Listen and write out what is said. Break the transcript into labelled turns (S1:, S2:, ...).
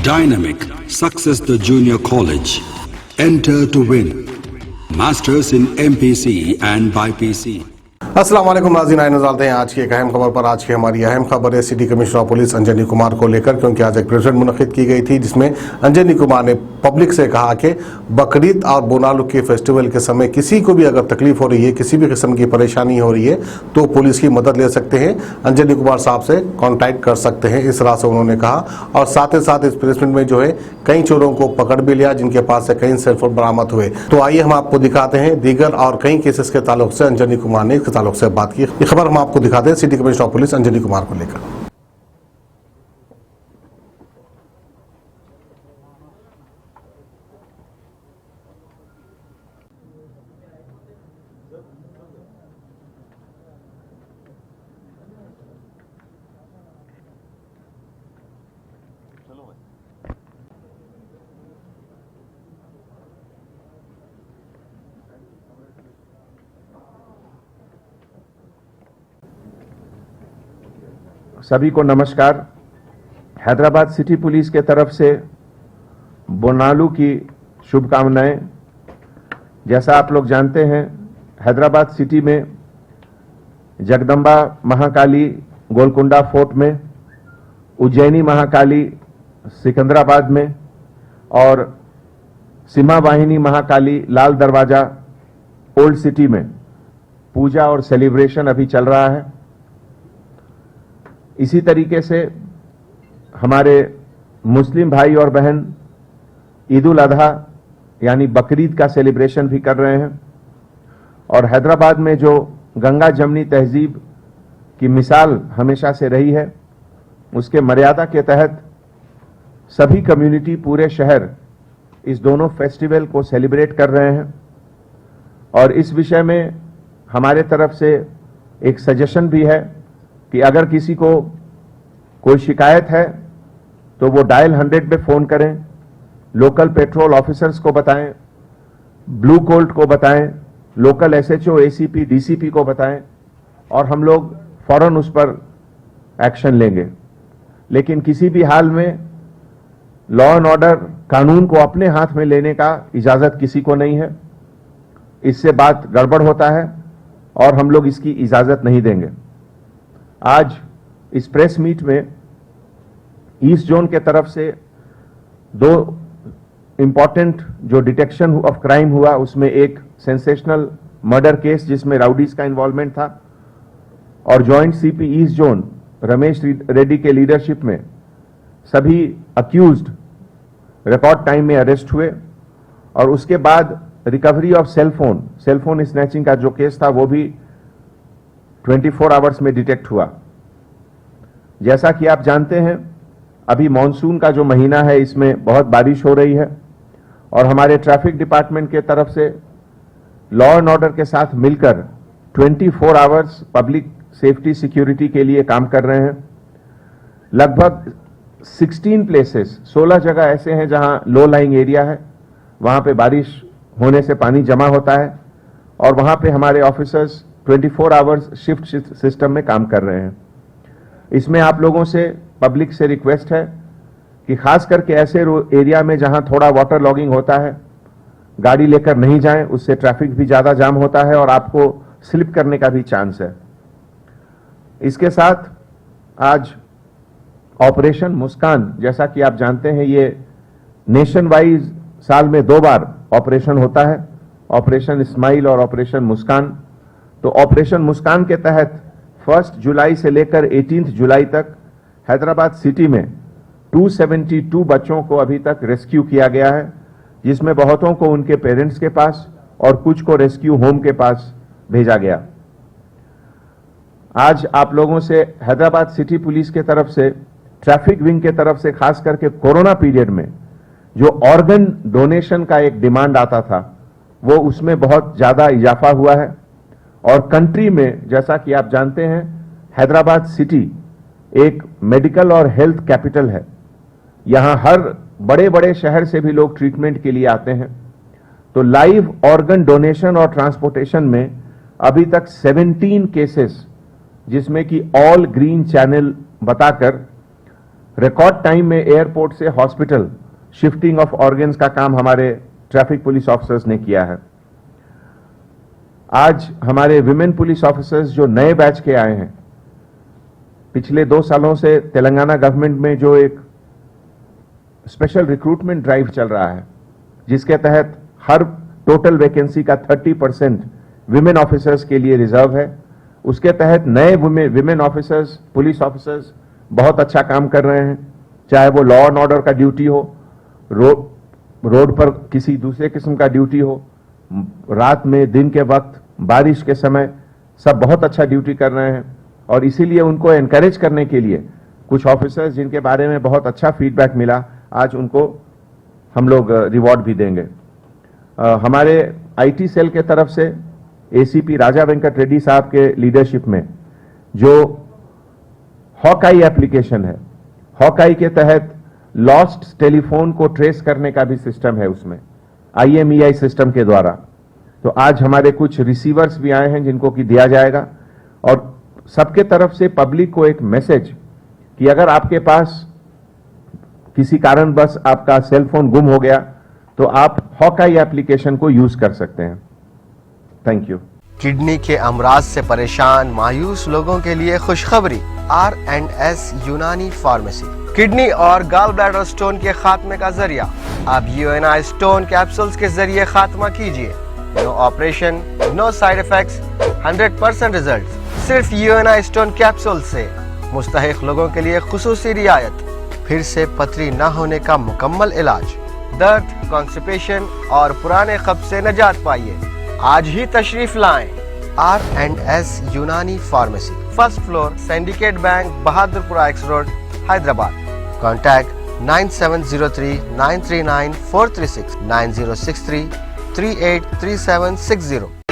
S1: Dynamic Success the Junior College. Enter to win. Masters in MPC and BPC.
S2: अस्सलाम वालेकुम नाज़रीन, आए नज़र हैं आज की एक अहम खबर पर। आज की हमारी अहम खबर है city commissioner of police Anjani Kumar को लेकर, क्योंकि आज एक प्रेस मुनक़िद की गई थी जिसमें अंजनी कुमार ने पब्लिक से कहा कि बकरीद और बोनालू के फेस्टिवल के समय किसी को भी अगर तकलीफ हो रही है, किसी भी किस्म की परेशानी हो रही है तो पुलिस की मदद ले सकते हैं, अंजनी कुमार साहब से कॉन्टैक्ट कर सकते हैं, इस तरह से उन्होंने कहा। और साथ ही साथ इस प्रेसमेंट में जो है कई चोरों को पकड़ भी लिया जिनके पास से कई सेलफोन बरामद हुए। तो आइए हम आपको दिखाते हैं दीगर और कई केसेस के ताल्लुक से अंजनी कुमार ने इसके ताल्लुक से बात की। ये खबर हम आपको दिखाते हैं city commissioner of police Anjani Kumar को लेकर।
S3: सभी को नमस्कार। हैदराबाद सिटी पुलिस के तरफ से बोनालू की शुभकामनाएं। जैसा आप लोग जानते हैं, हैदराबाद सिटी में जगदम्बा महाकाली गोलकुंडा फोर्ट में, उज्जैनी महाकाली सिकंदराबाद में और सीमा वाहिनी महाकाली लाल दरवाजा ओल्ड सिटी में पूजा और सेलिब्रेशन अभी चल रहा है। इसी तरीके से हमारे मुस्लिम भाई और बहन ईद उल अजहा यानी बकरीद का सेलिब्रेशन भी कर रहे हैं। और हैदराबाद में जो गंगा जमनी तहजीब की मिसाल हमेशा से रही है, उसके मर्यादा के तहत सभी कम्युनिटी, पूरे शहर इस दोनों फेस्टिवल को सेलिब्रेट कर रहे हैं। और इस विषय में हमारे तरफ से एक सजेशन भी है कि अगर किसी को कोई शिकायत है तो वो डायल 100 पे फोन करें, लोकल पेट्रोल ऑफिसर्स को बताएं, ब्लू कोल्ट को बताएं, लोकल एसएचओ, एसीपी, डीसीपी को बताएं और हम लोग फौरन उस पर एक्शन लेंगे। लेकिन किसी भी हाल में लॉ एंड ऑर्डर, कानून को अपने हाथ में लेने का इजाजत किसी को नहीं है। इससे बात गड़बड़ होता है और हम लोग इसकी इजाजत नहीं देंगे। आज इस प्रेस मीट में ईस्ट जोन के तरफ से 2 इंपॉर्टेंट जो डिटेक्शन ऑफ क्राइम हुआ, उसमें एक सेंसेशनल मर्डर केस जिसमें राउडीज का इन्वॉल्वमेंट था, और joint CP east zone Ramesh Reddy के लीडरशिप में सभी अक्यूज्ड रिकॉर्ड टाइम में अरेस्ट हुए। और उसके बाद रिकवरी ऑफ सेलफोन स्नैचिंग का जो केस था वो भी 24 आवर्स में डिटेक्ट हुआ। जैसा कि आप जानते हैं, अभी मॉनसून का जो महीना है इसमें बहुत बारिश हो रही है और हमारे ट्रैफिक डिपार्टमेंट के तरफ से लॉ एंड ऑर्डर के साथ मिलकर 24 आवर्स पब्लिक सेफ्टी सिक्योरिटी के लिए काम कर रहे हैं। लगभग 16 जगह ऐसे हैं जहां लो लाइंग एरिया है, वहां पे बारिश होने से पानी जमा होता है और वहां पे हमारे ऑफिसर्स 24 आवर्स शिफ्ट सिस्टम में काम कर रहे हैं। इसमें आप लोगों से, पब्लिक से रिक्वेस्ट है कि खास करके ऐसे एरिया में जहां थोड़ा वाटर लॉगिंग होता है, गाड़ी लेकर नहीं जाएं, उससे ट्रैफिक भी ज्यादा जाम होता है और आपको स्लिप करने का भी चांस है। इसके साथ आज ऑपरेशन मुस्कान, जैसा कि आप जानते हैं, ये नेशन वाइज साल में 2 बार ऑपरेशन होता है, ऑपरेशन स्माइल और ऑपरेशन मुस्कान। तो ऑपरेशन मुस्कान के तहत 1 जुलाई से लेकर 18 जुलाई तक हैदराबाद सिटी में 272 बच्चों को अभी तक रेस्क्यू किया गया है, जिसमें बहुतों को उनके पेरेंट्स के पास और कुछ को रेस्क्यू होम के पास भेजा गया। आज आप लोगों से हैदराबाद सिटी पुलिस के तरफ से, ट्रैफिक विंग के तरफ से, खास करके कोरोना पीरियड में जो ऑर्गन डोनेशन का एक डिमांड आता था, वो उसमें बहुत ज्यादा इजाफा हुआ है। और कंट्री में, जैसा कि आप जानते हैं, हैदराबाद सिटी एक मेडिकल और हेल्थ कैपिटल है। यहां हर बड़े बड़े शहर से भी लोग ट्रीटमेंट के लिए आते हैं। तो लाइव ऑर्गन डोनेशन और ट्रांसपोर्टेशन में अभी तक 17 केसेस, जिसमें कि ऑल ग्रीन चैनल बताकर रिकॉर्ड टाइम में एयरपोर्ट से हॉस्पिटल शिफ्टिंग ऑफ ऑर्गन्स का काम हमारे ट्रैफिक पुलिस ऑफिसर्स ने किया है। आज हमारे विमेन पुलिस ऑफिसर्स जो नए बैच के आए हैं, पिछले 2 सालों से तेलंगाना गवर्नमेंट में जो एक स्पेशल रिक्रूटमेंट ड्राइव चल रहा है, जिसके तहत हर टोटल वैकेंसी का 30% विमेन ऑफिसर्स के लिए रिजर्व है, उसके तहत नए विमेन ऑफिसर्स, पुलिस ऑफिसर्स बहुत अच्छा काम कर रहे हैं। चाहे वो लॉ एंड ऑर्डर का ड्यूटी हो, रोड पर किसी दूसरे किस्म का ड्यूटी हो, रात में, दिन के वक्त, बारिश के समय, सब बहुत अच्छा ड्यूटी कर रहे हैं। और इसीलिए उनको एनकरेज करने के लिए कुछ ऑफिसर्स जिनके बारे में बहुत अच्छा फीडबैक मिला, आज उनको हम लोग रिवॉर्ड भी देंगे। हमारे आईटी सेल के तरफ से एसीपी राजा वेंकट रेड्डी साहब के लीडरशिप में जो हॉकाई एप्लीकेशन है, हॉकाई के तहत लॉस्ट टेलीफोन को ट्रेस करने का भी सिस्टम है उसमें, IMEI सिस्टम के द्वारा। तो आज हमारे कुछ रिसीवर्स भी आए हैं जिनको कि दिया जाएगा। और सबके तरफ से पब्लिक को एक मैसेज कि अगर आपके पास किसी कारणवश आपका सेल फोन गुम हो गया तो आप हॉकाई एप्लीकेशन को यूज कर सकते हैं। Thank you.
S4: किडनी के अमराज से परेशान मायूस लोगों के लिए खुशखबरी, R&S यूनानी फार्मेसी किडनी और गॉल ब्लैडर स्टोन के खात्मे का जरिया। अब UNI स्टोन कैप्सूल्स के जरिए खात्मा कीजिए। No operation, no side effects, 100% result. सिर्फ UNI स्टोन कैप्सूल से मुस्तहिक लोगों के लिए खुसूसी रियायत। फिर से पथरी न होने का मुकम्मल इलाज, दर्द, कॉन्स्टिपेशन और पुराने कब्ज से निजात पाइए। आज ही तशरीफ लाएं। R&S यूनानी pharmacy, first floor, syndicate bank, Bahadurpura X road, Hyderabad. Contact 9703 939 436 9063 383760।